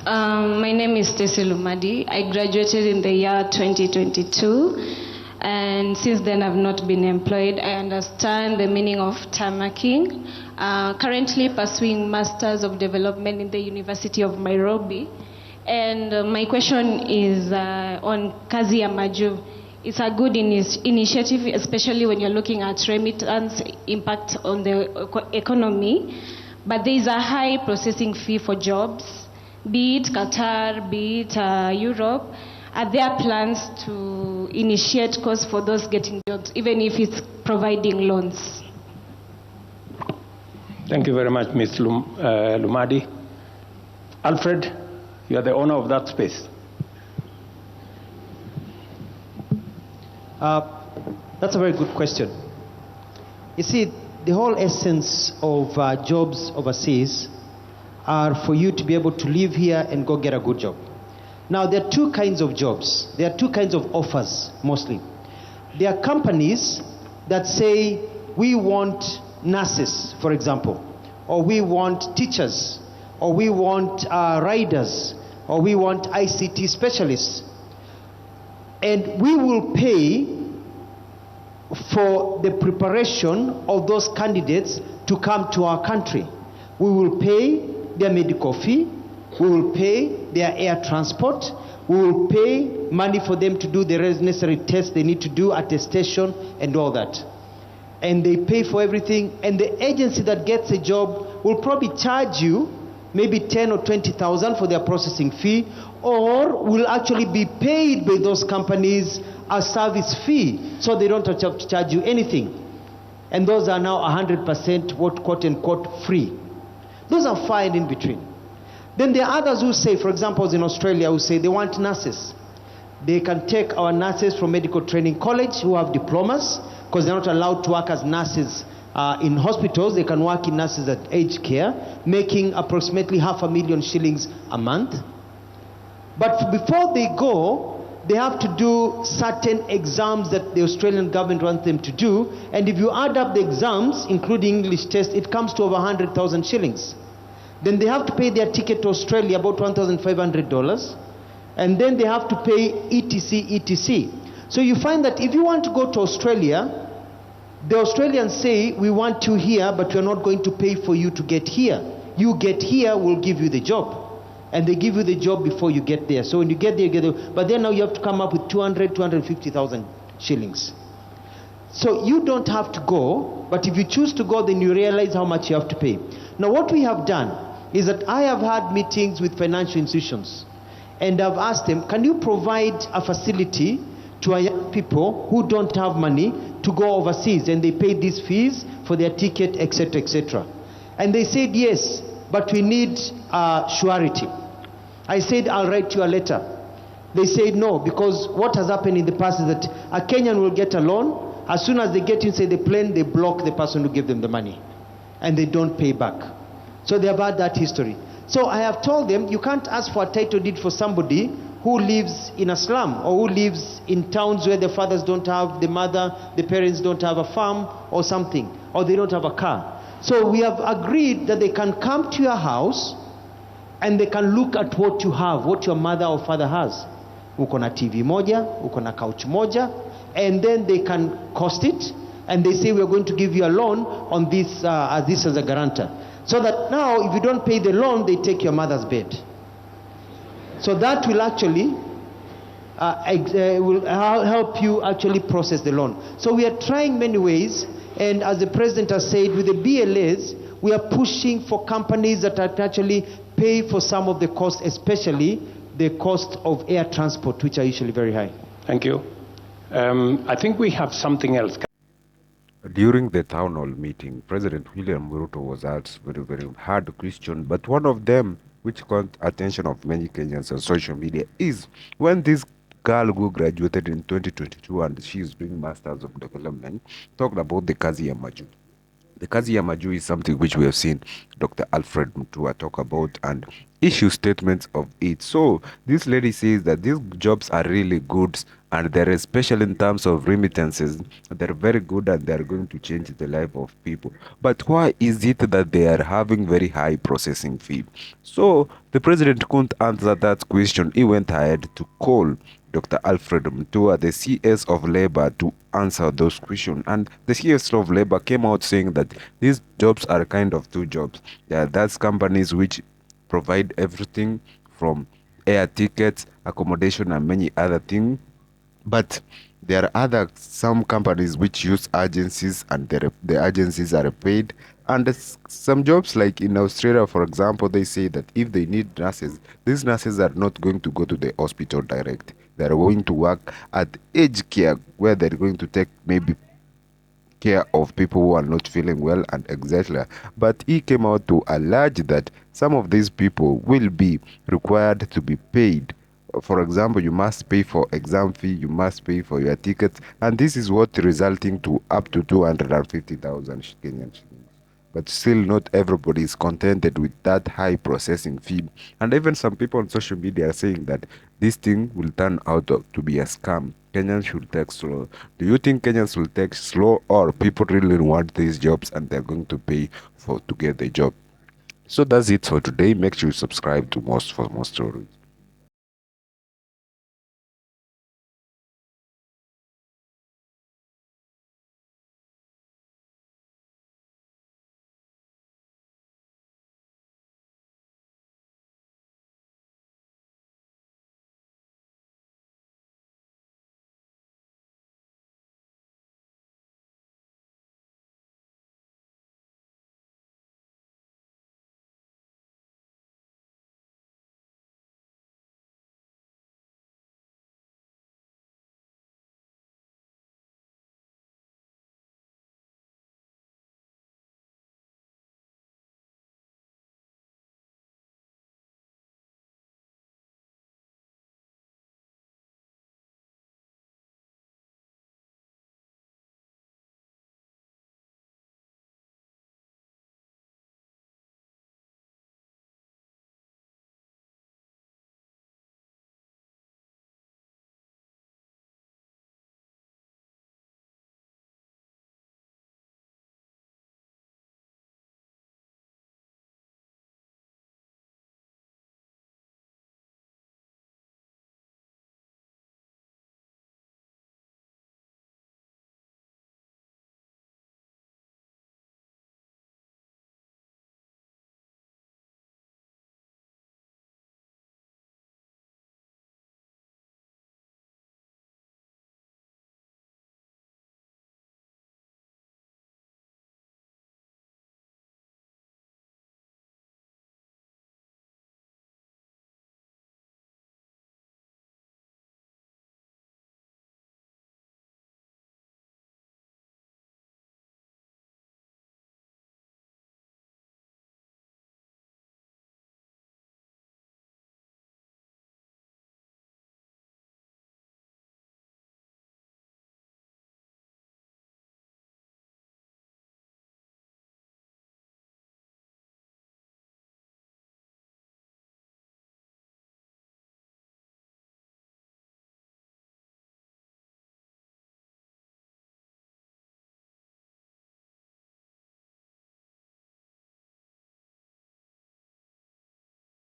My name is Stacey Lumadi. I graduated in the year 2022, and since then I've not been employed. I understand the meaning of tarmacking. Currently pursuing Masters of Development in the University of Nairobi. And my question is on Kazi ya Maju. It's a good initiative, especially when you're looking at remittance impact on the economy. But there is a high processing fee for jobs, be it Qatar, be it Europe. Are there plans to initiate course for those getting jobs, even if it's providing loans? Thank you very much, Ms. Lumadi. Alfred, you are the owner of that space. That's a very good question. You see, the whole essence of jobs overseas are for you to be able to live here and go get a good job. Now, there are two kinds of jobs. There are two kinds of offers, mostly. There are companies that say, we want nurses, for example, or we want teachers, or we want riders, or we want ICT specialists. And we will pay for the preparation of those candidates to come to our country. We will pay their medical fee, we will pay their air transport, we will pay money for them to do the necessary tests they need to do, attestation and all that. And they pay for everything, and the agency that gets a job will probably charge you maybe 10 or 20,000 for their processing fee, or will actually be paid by those companies a service fee, so they don't have to charge you anything. And those are now 100% what quote unquote free. Those are fine in between. Then there are others who say, for example, in Australia, who say they want nurses. They can take our nurses from medical training college who have diplomas, because they're not allowed to work as nurses in hospitals. They can work in nurses at aged care, making approximately 500,000 shillings a month. But before they go, they have to do certain exams that the Australian government wants them to do. And if you add up the exams, including English test, it comes to over 100,000 shillings. Then they have to pay their ticket to Australia, about $1,500. And then they have to pay etc. So you find that if you want to go to Australia, the Australians say, we want you here, but we're not going to pay for you to get here. You get here, we'll give you the job. And they give you the job before you get there. So when you get there, you get there. But then now you have to come up with 250,000 shillings. So you don't have to go, but if you choose to go, then you realize how much you have to pay. Now what we have done is that I have had meetings with financial institutions, and I've asked them, can you provide a facility to our young people who don't have money to go overseas, and they pay these fees for their ticket, etc., etc. And they said yes, but we need surety. I said, I'll write you a letter. They said no, because what has happened in the past is that a Kenyan will get a loan. As soon as they get inside the plane, they block the person who gave them the money, and they don't pay back. So they have had that history. So I have told them, you can't ask for a title deed for somebody who lives in a slum, or who lives in towns where the fathers don't have, the parents don't have a farm or something, or they don't have a car. So we have agreed that they can come to your house and they can look at what you have, what your mother or father has. Uko na TV moja, uko na couch moja, and then they can cost it, and they say, we are going to give you a loan on this as a guarantor. So that now, if you don't pay the loan, they take your mother's bed. So that will actually will help you actually process the loan. So we are trying many ways, and as the president has said, with the BLAs, we are pushing for companies that actually pay for some of the costs, especially the cost of air transport, which are usually very high. Thank you. I think we have something else. During the town hall meeting, President William Ruto was asked very, very hard question, but one of them which caught attention of many Kenyans on social media is when this girl who graduated in 2022 and she is doing Masters of Development talked about the Kazi ya Maju. The Kazi ya Maju is something which we have seen Dr. Alfred Mutua talk about, and issue statements of it. So this lady says that these jobs are really good, and they're especially in terms of remittances, they're very good and they're going to change the life of people. But why is it that they are having very high processing fee? So the president couldn't answer that question. He went ahead to call Dr. Alfred Mutua, the CS of Labor, to answer those questions. And the CS of Labor came out saying that these jobs are kind of two jobs. That's companies which provide everything from air tickets, accommodation, and many other things. But there are some companies which use agencies, and the agencies are paid. And some jobs, like in Australia, for example, they say that if they need nurses, these nurses are not going to go to the hospital direct. They are going to work at aged care, where they're going to take maybe care of people who are not feeling well and etc. But he came out to allege that some of these people will be required to be paid. For example, you must pay for exam fee, you must pay for your tickets, and this is what resulting to up to 250,000 Kenyan shillings. But still, not everybody is contented with that high processing fee. And even some people on social media are saying that this thing will turn out to be a scam. Kenyans should take slow. Do you think Kenyans will take slow, or people really want these jobs and they're going to pay to get the job? So that's it for today. Make sure you subscribe to most for more stories.